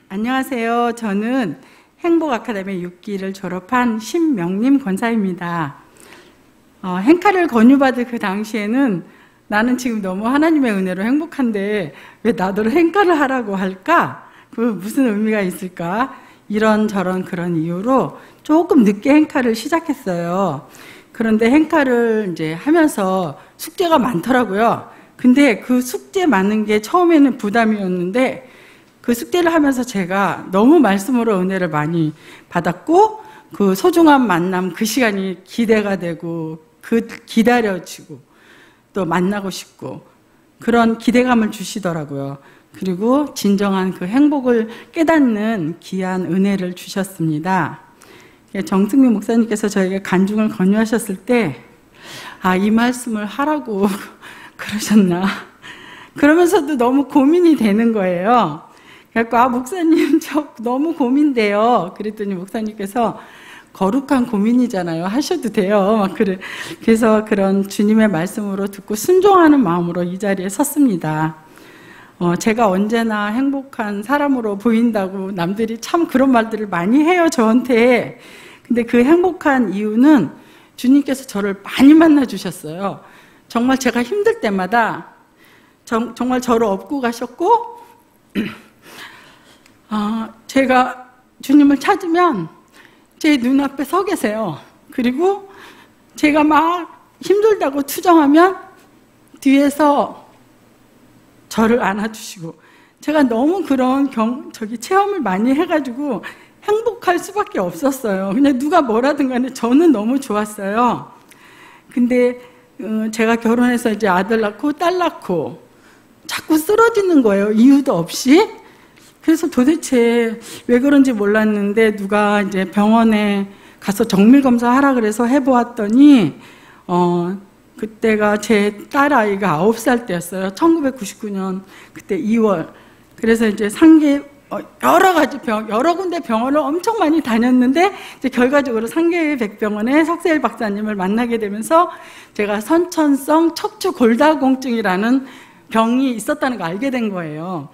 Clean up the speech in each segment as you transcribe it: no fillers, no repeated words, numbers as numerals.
안녕하세요. 저는 행복아카데미 6기를 졸업한 신명림 권사입니다. 행카를 권유받을 그 당시에는 나는 지금 너무 하나님의 은혜로 행복한데 왜 나더러 행카를 하라고 할까? 그 무슨 의미가 있을까? 이런저런 그런 이유로 조금 늦게 행카를 시작했어요. 그런데 행카를 이제 하면서 숙제가 많더라고요. 근데 그 숙제 많은 게 처음에는 부담이었는데 그 숙제를 하면서 제가 너무 말씀으로 은혜를 많이 받았고 그 소중한 만남 그 시간이 기대가 되고 기다려지고 또 만나고 싶고 그런 기대감을 주시더라고요. 그리고 진정한 그 행복을 깨닫는 귀한 은혜를 주셨습니다. 정승민 목사님께서 저에게 간증을 권유하셨을 때 이 말씀을 하라고 그러셨나 그러면서도 너무 고민이 되는 거예요. 그래서 목사님 저 너무 고민돼요. 그랬더니 목사님께서 거룩한 고민이잖아요. 하셔도 돼요. 막 그래. 그래서 그런 주님의 말씀으로 듣고 순종하는 마음으로 이 자리에 섰습니다. 제가 언제나 행복한 사람으로 보인다고 남들이 참 그런 말들을 많이 해요, 저한테. 근데 그 행복한 이유는 주님께서 저를 많이 만나주셨어요. 정말 제가 힘들 때마다 정말 저를 업고 가셨고 제가 주님을 찾으면 제 눈앞에 서 계세요. 그리고 제가 막 힘들다고 투정하면 뒤에서 저를 안아주시고 제가 너무 그런 체험을 많이 해가지고 행복할 수밖에 없었어요. 그냥 누가 뭐라든 간에 저는 너무 좋았어요. 근데 제가 결혼해서 이제 아들 낳고 딸 낳고 자꾸 쓰러지는 거예요. 이유도 없이. 그래서 도대체 왜 그런지 몰랐는데 누가 이제 병원에 가서 정밀 검사하라 그래서 해보았더니 그때가 제 딸아이가 9살 때였어요. 1999년 그때 2월. 그래서 이제 여러 가지 여러 군데 병원을 엄청 많이 다녔는데 이제 결과적으로 상계백병원의 석세일 박사님을 만나게 되면서 제가 선천성 척추 골다공증이라는 병이 있었다는 걸 알게 된 거예요.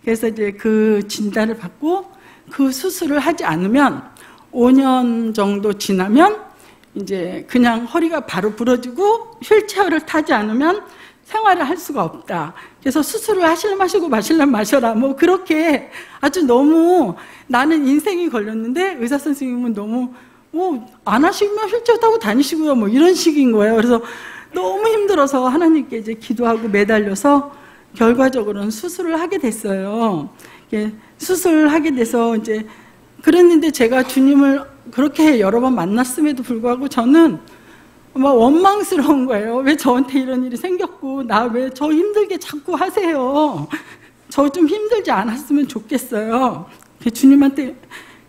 그래서 이제 그 진단을 받고 그 수술을 하지 않으면 5년 정도 지나면 이제 그냥 허리가 바로 부러지고 휠체어를 타지 않으면 생활을 할 수가 없다. 그래서 수술을 하실래 마시고 마실래 마셔라. 뭐 그렇게 아주 너무 나는 인생이 걸렸는데 의사 선생님은 너무 안 하시면 휠체어 타고 다니시고요. 뭐 이런 식인 거예요. 그래서 너무 힘들어서 하나님께 이제 기도하고 매달려서 결과적으로는 수술을 하게 됐어요. 수술을 하게 돼서 이제 그랬는데 제가 주님을 그렇게 여러 번 만났음에도 불구하고 저는 막 원망스러운 거예요. 왜 저한테 이런 일이 생겼고 나 왜 저 힘들게 자꾸 하세요. 저 좀 힘들지 않았으면 좋겠어요. 주님한테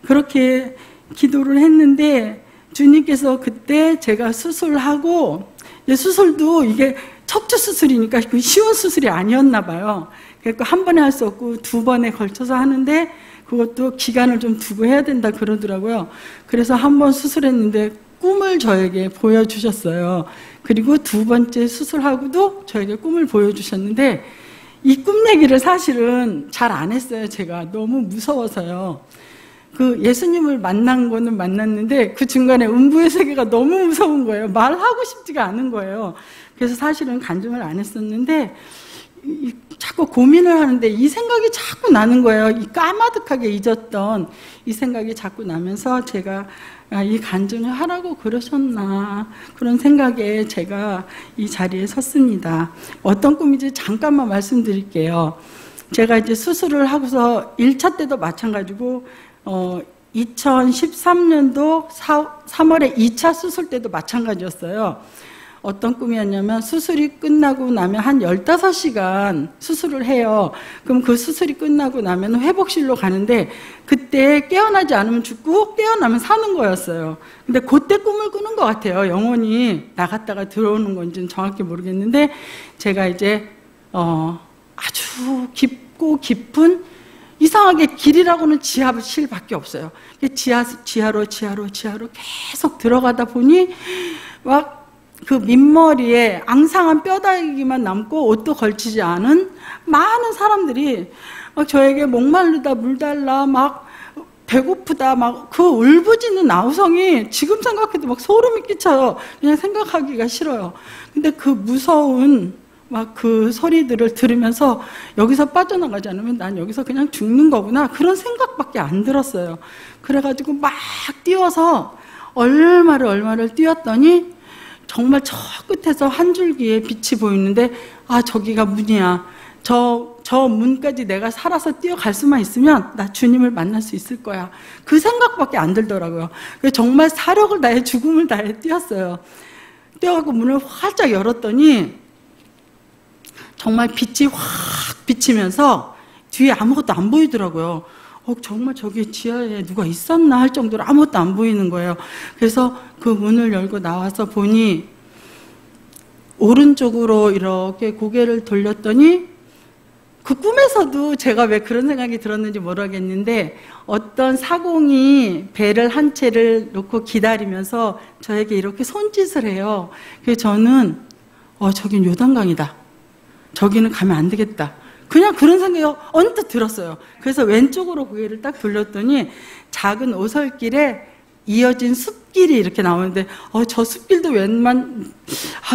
그렇게 기도를 했는데 주님께서 그때 제가 수술하고 수술도 이게 척추 수술이니까 쉬운 수술이 아니었나 봐요. 그러니까 한 번에 할 수 없고 2번에 걸쳐서 하는데 그것도 기간을 좀 두고 해야 된다 그러더라고요. 그래서 한 번 수술했는데 꿈을 저에게 보여주셨어요. 그리고 2번째 수술하고도 저에게 꿈을 보여주셨는데 이 꿈 얘기를 사실은 잘 안 했어요. 제가 너무 무서워서요. 그 예수님을 만난 거는 만났는데 그 중간에 음부의 세계가 너무 무서운 거예요. 말하고 싶지가 않은 거예요. 그래서 사실은 간증을 안 했었는데 자꾸 고민을 하는데 이 생각이 자꾸 나는 거예요. 이 까마득하게 잊었던 이 생각이 자꾸 나면서 제가 이 간증을 하라고 그러셨나 그런 생각에 제가 이 자리에 섰습니다. 어떤 꿈인지 잠깐만 말씀드릴게요. 제가 이제 수술을 하고서 1차 때도 마찬가지고 2013년도 3월에 2차 수술 때도 마찬가지였어요. 어떤 꿈이었냐면 수술이 끝나고 나면 한 15시간 수술을 해요. 그럼 그 수술이 끝나고 나면 회복실로 가는데 그때 깨어나지 않으면 죽고 깨어나면 사는 거였어요. 근데 그때 꿈을 꾸는 것 같아요. 영혼이 나갔다가 들어오는 건지는 정확히 모르겠는데 제가 이제 아주 깊고 깊은 이상하게 길이라고는 지하실밖에 없어요. 지하로 계속 들어가다 보니 막 그 밑머리에 앙상한 뼈다귀만 남고 옷도 걸치지 않은 많은 사람들이 막 저에게 목마르다, 물 달라, 막 배고프다, 막 그 울부짖는 아우성이 지금 생각해도 막 소름이 끼쳐요. 그냥 생각하기가 싫어요. 근데 그 무서운 막 그 소리들을 들으면서 여기서 빠져나가지 않으면 난 여기서 그냥 죽는 거구나. 그런 생각밖에 안 들었어요. 그래가지고 막 뛰어서 얼마를 뛰었더니 정말 저 끝에서 한 줄기의 빛이 보이는데, 아, 저기가 문이야. 저 문까지 내가 살아서 뛰어갈 수만 있으면 나 주님을 만날 수 있을 거야. 그 생각밖에 안 들더라고요. 정말 사력을 다해 죽음을 다해 뛰었어요. 뛰어가고 문을 활짝 열었더니 정말 빛이 확 비치면서 뒤에 아무것도 안 보이더라고요. 정말 저기 지하에 누가 있었나 할 정도로 아무것도 안 보이는 거예요. 그래서 그 문을 열고 나와서 보니 오른쪽으로 이렇게 고개를 돌렸더니 그 꿈에서도 제가 왜 그런 생각이 들었는지 모르겠는데 어떤 사공이 배를 한 채를 놓고 기다리면서 저에게 이렇게 손짓을 해요. 그래서 저는 저긴 요단강이다. 저기는 가면 안 되겠다. 그냥 그런 생각이 언뜻 들었어요. 그래서 왼쪽으로 고개를 딱 돌렸더니 작은 오솔길에 이어진 숲길이 이렇게 나오는데 저 숲길도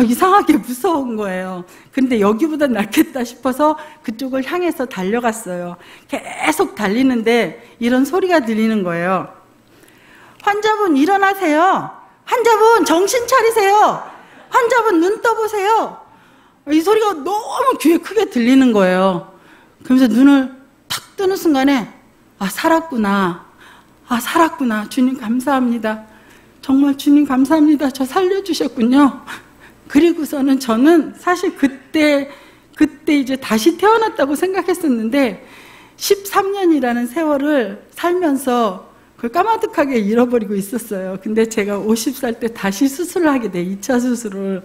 이상하게 무서운 거예요. 근데 여기보다 낫겠다 싶어서 그쪽을 향해서 달려갔어요. 계속 달리는데 이런 소리가 들리는 거예요. 환자분 일어나세요. 환자분 정신 차리세요. 환자분 눈 떠보세요. 이 소리가 너무 귀에 크게 들리는 거예요. 그러면서 눈을 탁 뜨는 순간에 살았구나. 살았구나. 주님 감사합니다. 정말 주님 감사합니다. 저 살려주셨군요. 그리고서는 저는 사실 그때 이제 다시 태어났다고 생각했었는데 13년이라는 세월을 살면서 그걸 까마득하게 잃어버리고 있었어요. 근데 제가 50살 때 다시 수술을 하게 돼. 2차 수술을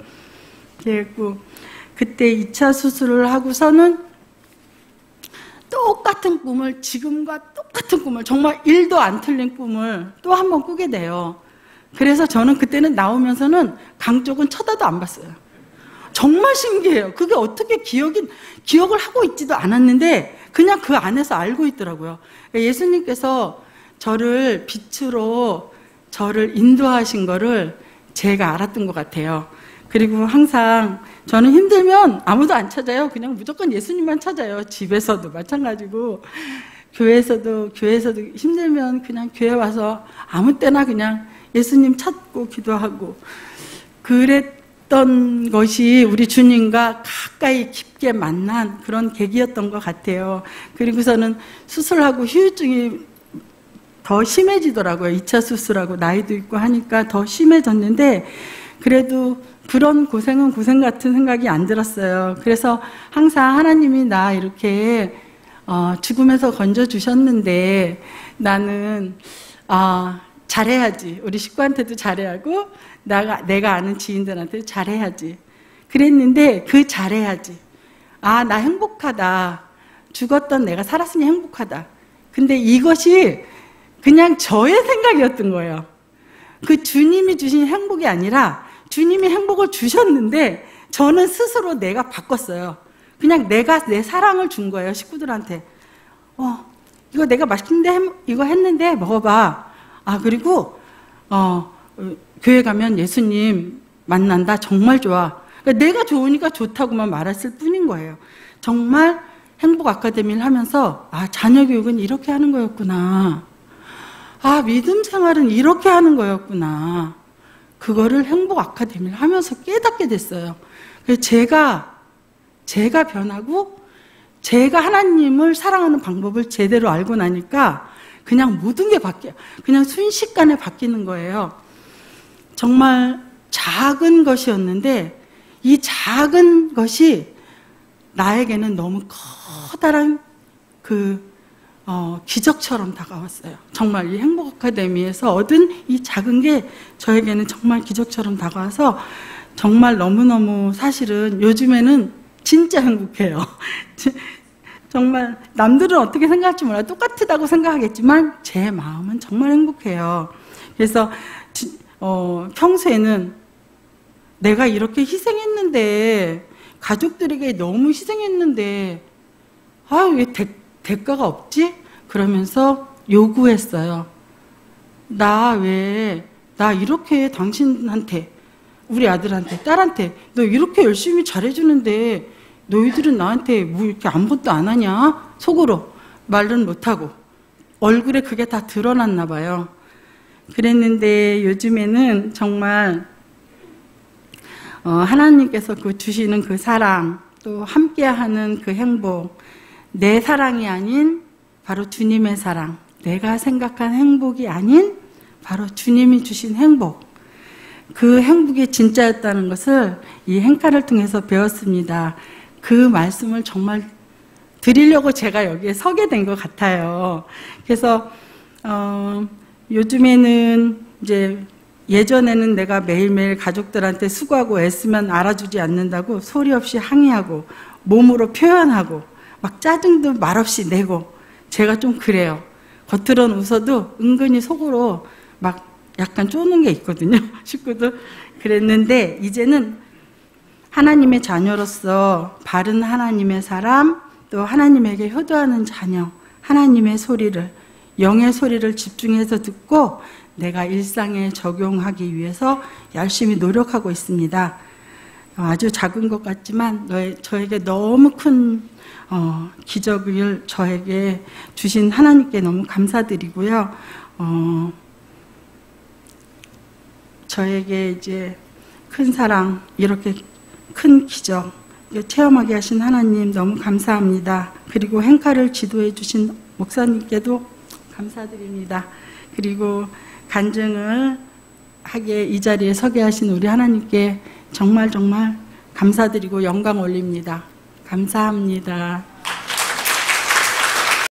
했고, 그때 2차 수술을 하고서는 똑같은 꿈을, 지금과 똑같은 꿈을, 정말 1도 안 틀린 꿈을 또 한 번 꾸게 돼요. 그래서 저는 그때는 나오면서는 강 쪽은 쳐다도 안 봤어요. 정말 신기해요. 그게 어떻게 기억을 하고 있지도 않았는데 그냥 그 안에서 알고 있더라고요. 예수님께서 저를 빛으로 저를 인도하신 거를 제가 알았던 것 같아요. 그리고 항상 저는 힘들면 아무도 안 찾아요. 그냥 무조건 예수님만 찾아요. 집에서도 마찬가지고 교회에서도 힘들면 그냥 교회 와서 아무 때나 그냥 예수님 찾고 기도하고 그랬던 것이 우리 주님과 가까이 깊게 만난 그런 계기였던 것 같아요. 그리고서는 수술하고 후유증이 더 심해지더라고요. 2차 수술하고 나이도 있고 하니까 더 심해졌는데 그래도 그런 고생은 고생 같은 생각이 안 들었어요. 그래서 항상 하나님이 나 이렇게 죽음에서 건져주셨는데 나는 잘해야지. 우리 식구한테도 잘해야고 내가 아는 지인들한테도 잘해야지. 그랬는데 그 잘해야지. 나 행복하다. 죽었던 내가 살았으니 행복하다. 근데 이것이 그냥 저의 생각이었던 거예요. 그 주님이 주신 행복이 아니라 주님이 행복을 주셨는데 저는 스스로 내가 바꿨어요. 그냥 내가 내 사랑을 준 거예요. 식구들한테. 이거 내가 맛있는데 이거 했는데 먹어봐. 그리고 교회 가면 예수님 만난다. 정말 좋아. 그러니까 내가 좋으니까 좋다고만 말했을 뿐인 거예요. 정말 행복 아카데미를 하면서 자녀 교육은 이렇게 하는 거였구나. 믿음 생활은 이렇게 하는 거였구나. 그거를 행복 아카데미를 하면서 깨닫게 됐어요. 그래서 제가 변하고 제가 하나님을 사랑하는 방법을 제대로 알고 나니까 그냥 모든 게 바뀌어요. 그냥 순식간에 바뀌는 거예요. 정말 작은 것이었는데 이 작은 것이 나에게는 너무 커다란 기적처럼 다가왔어요. 정말 이 행복 아카데미에서 얻은 이 작은 게 저에게는 정말 기적처럼 다가와서 정말 너무너무 사실은 요즘에는 진짜 행복해요. 정말 남들은 어떻게 생각할지 몰라요. 똑같다고 생각하겠지만 제 마음은 정말 행복해요. 그래서 평소에는 내가 이렇게 희생했는데, 가족들에게 너무 희생했는데, 왜 대가가 없지? 그러면서 요구했어요. 나 이렇게 당신한테, 우리 아들한테, 딸한테, 너 이렇게 열심히 잘해주는데, 너희들은 나한테 뭐 이렇게 아무것도 안 하냐? 속으로 말은 못하고. 얼굴에 그게 다 드러났나 봐요. 그랬는데 요즘에는 정말 하나님께서 주시는 그 사랑, 또 함께하는 그 행복, 내 사랑이 아닌 바로 주님의 사랑, 내가 생각한 행복이 아닌 바로 주님이 주신 행복, 그 행복이 진짜였다는 것을 이 행카를 통해서 배웠습니다. 그 말씀을 정말 드리려고 제가 여기에 서게 된 것 같아요. 그래서 요즘에는 이제 예전에는 내가 매일매일 가족들한테 수고하고 애쓰면 알아주지 않는다고 소리 없이 항의하고 몸으로 표현하고 막 짜증도 말없이 내고, 제가 좀 그래요. 겉으로는 웃어도 은근히 속으로 막 약간 쪼는 게 있거든요. 식구들. 그랬는데 이제는 하나님의 자녀로서 바른 하나님의 사람, 또 하나님에게 효도하는 자녀, 하나님의 소리를, 영의 소리를 집중해서 듣고 내가 일상에 적용하기 위해서 열심히 노력하고 있습니다. 아주 작은 것 같지만 저에게 너무 큰 기적을 저에게 주신 하나님께 너무 감사드리고요. 저에게 이제 큰 사랑, 이렇게 큰 기적 체험하게 하신 하나님 너무 감사합니다. 그리고 행카를 지도해 주신 목사님께도 감사드립니다. 그리고 간증을 하게 이 자리에 서게 하신 우리 하나님께 정말 감사드리고 영광 올립니다. 감사합니다.